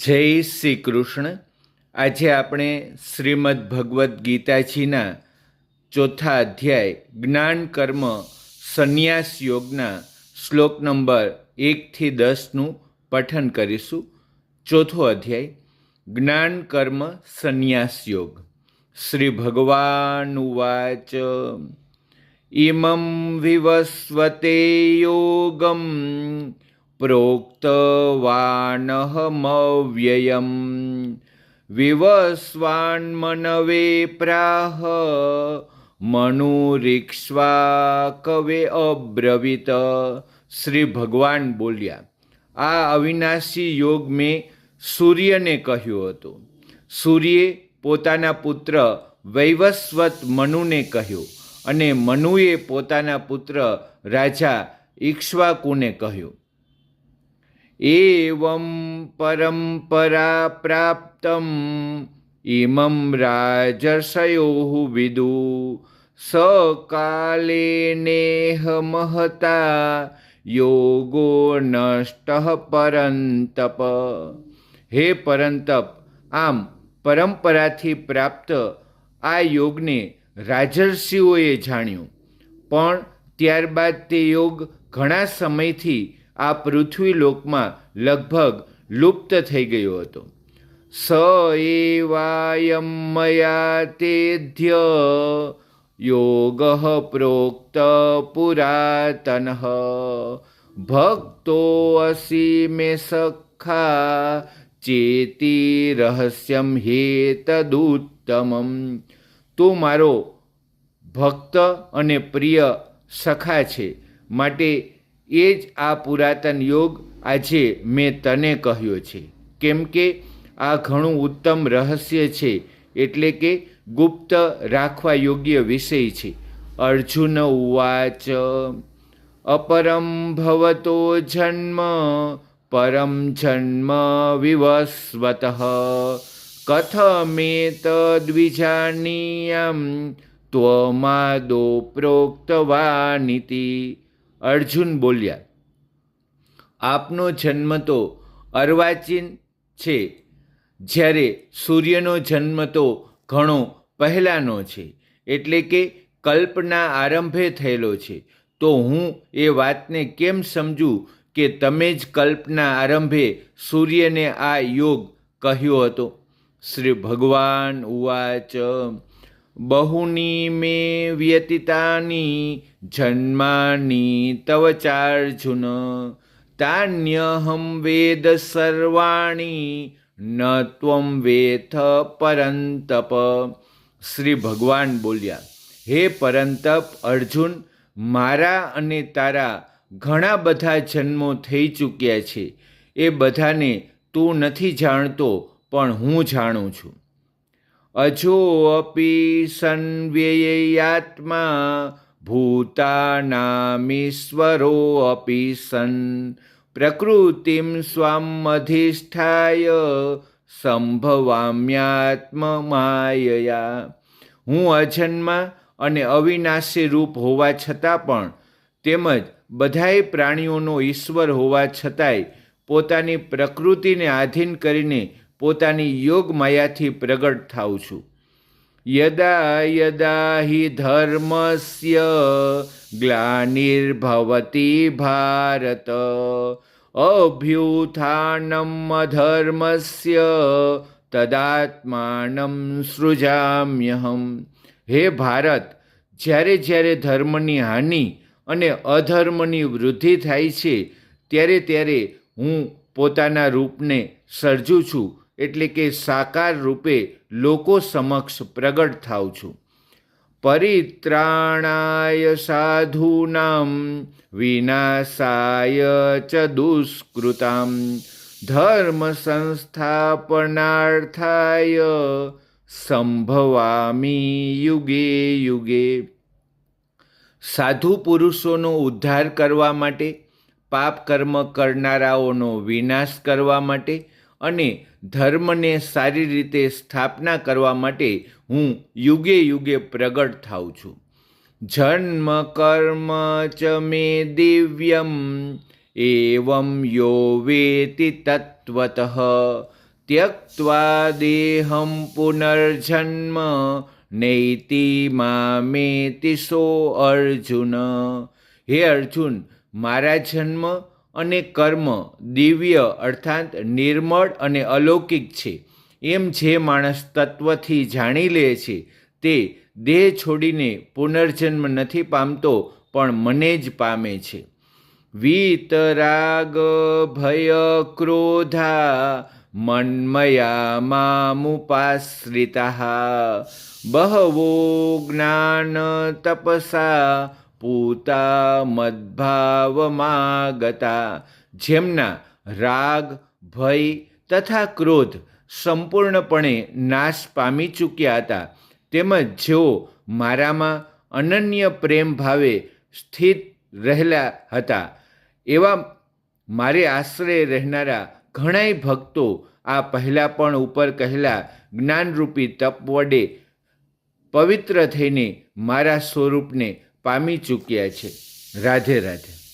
જય શ્રી કૃષ્ણ. આજે આપણે શ્રીમદ્ ભગવદ્ ગીતાજીના ચોથા અધ્યાય જ્ઞાન કર્મ સંન્યાસ યોગના શ્લોક નંબર 1-10નું પઠન કરીશું. ચોથો અધ્યાય જ્ઞાન કર્મ સંન્યાસ યોગ. શ્રી ભગવાન ઉવાચ ઇમં વિવસ્વતે યોગમ પ્રોક્તવાનહમવ્યયમ વિવસ્વાન્મનવે પ્રાહ મનુરીક્ષ્વા કવે અબ્રવીત. શ્રી ભગવાન બોલ્યા, આ અવિનાશી યોગ મેં સૂર્યને કહ્યો હતો. સૂર્યે પોતાના પુત્ર વૈવસ્વત મનુને કહ્યો અને મનુએ પોતાના પુત્ર રાજા ઇક્ષ્વાકુને કહ્યું. એવં પરંપરા પ્રાપ્તમ ઇમં રાજર્ષયો વિદુ સકાલે નેહ મહતા યોગો નષ્ટ પરંતપ. હે પરંતપ, આમ પરંપરાથી પ્રાપ્ત આ યોગને રાજર્ષિઓએ જાણ્યું, પણ ત્યારબાદ તે યોગ ઘણા સમયથી આ પૃથ્વીલોકમાં લગભગ લુપ્ત થઈ ગયો હતો. સ એવાયમ મયા તેધ્ય યોગ પ્રોક્ત પુરાતન ભક્તો અસી મે સખા ચેતી રહસ્યમ હેતદુત્તમમ. તું મારો ભક્ત અને પ્રિય સખા છે, માટે એ જ આ પુરાતન યોગ આજે મેં તને કહ્યો છે, કેમ કે આ ઘણું ઉત્તમ રહસ્ય છે, એટલે કે ગુપ્ત રાખવા યોગ્ય વિષય છે. અર્જુન ઉવાચ અપરમ ભવતો જન્મ પરમ જન્મ વિવસ્વત કથમેતદ્વિજાનીયં ત્વમાદો પ્રોક્તવાનિતિ. અર્જુન બોલ્યા, આપનો જન્મ તો અર્વાચીન છે, જ્યારે સૂર્યનો જન્મ તો ઘણો પહેલાંનો છે, એટલે કે કલ્પના આરંભે થયેલો છે. તો હું એ વાતને કેમ સમજું કે તમે જ કલ્પના આરંભે સૂર્યને આ યોગ કહ્યો હતો. શ્રી ભગવાન ઉવાચ બહુની મે વ્યતીતાની જન્માની તવ ચાર્જુન તાન્યહમ વેદ સર્વાણી ન ત્વં વેથ પરંતપ. શ્રી ભગવાન બોલ્યા, હે પરંતપ અર્જુન, મારા અને તારા ઘણા બધા જન્મો થઈ ચૂક્યા છે. એ બધાને તું નથી જાણતો, પણ હું જાણું છું. અજો અપી સન્વ્યયાત્મા ભૂતાનામીશ્વરો અપી સન પ્રકૃતિમ સ્વામ અધિષ્ઠાય સંભવામ્યાત્મમાયયા. હું અજન્મા અને અવિનાશી રૂપ હોવા છતાં પણ, તેમજ બધાય પ્રાણીઓનો ઈશ્વર હોવા છતાંય પોતાની પ્રકૃતિને આધીન કરીને પોતાની યોગ માયાથી પ્રગટ થાઉં છું. યદા યદા હિ ધર્મસ્ય ગ્લાનિર્ભવતી ભારત અભ્યુત્થાનમ અધર્મસ્ય તદાત્માનં સૃજામ્યહમ. હે ભારત, જ્યારે જ્યારે ધર્મની હાનિ અને અધર્મની વૃદ્ધિ થાય છે, ત્યારે ત્યારે હું પોતાના રૂપને સર્જું છું, એટલે કે સાકાર રૂપે લોકો સમક્ષ પ્રગટ થાઉં છું. પરિત્રાણાય સાધૂનાં વિનાશાય ચ દુષ્કૃતાં ધર્મ સંસ્થાપનાર્થાય સંભવામી યુગે યુગે. સાધુ પુરુષોનો ઉદ્ધાર કરવા માટે, પાપ કર્મ કરનારાઓનો વિનાશ કરવા માટે અને ધર્મને સારી રીતે સ્થાપના કરવા માટે હું યુગે યુગે પ્રગટ થાઉં છું. જન્મ કર્મ ચ મે દિવ્યમ એવં યો વેતિ તત્વતઃ त्यक्त्वा देहं पुनर्जन्म नैति मामेति સો અર્જુન. હે અર્જુન, મારા જન્મ અને કર્મ દિવ્ય અર્થાત નિર્મળ અને અલૌકિક છે એમ જે માણસ તત્વથી જાણી લે છે તે દેહ છોડીને પુનર્જન્મ નથી પામતો પણ મને જ પામે છે. વીતરાગ ભય ક્રોધા મન્મયા મામુપાશ્રિતા બહવો જ્ઞાન તપસા પૂતા મદ્ભાવમાગતા. જેમના રાગ ભય તથા ક્રોધ સંપૂર્ણપણે નાશ પામી ચૂક્યા હતા તેમજ જેઓ મારામાં અનન્ય પ્રેમ ભાવે સ્થિત રહેલા હતા એવા મારે આશ્રય રહેનારા ઘણાય ભક્તો આ પહેલાં પણ ઉપર કહેલા જ્ઞાનરૂપી તપ વડે પવિત્ર થઈને મારા સ્વરૂપને પામી ચૂક્યા છે. રાધે રાધે.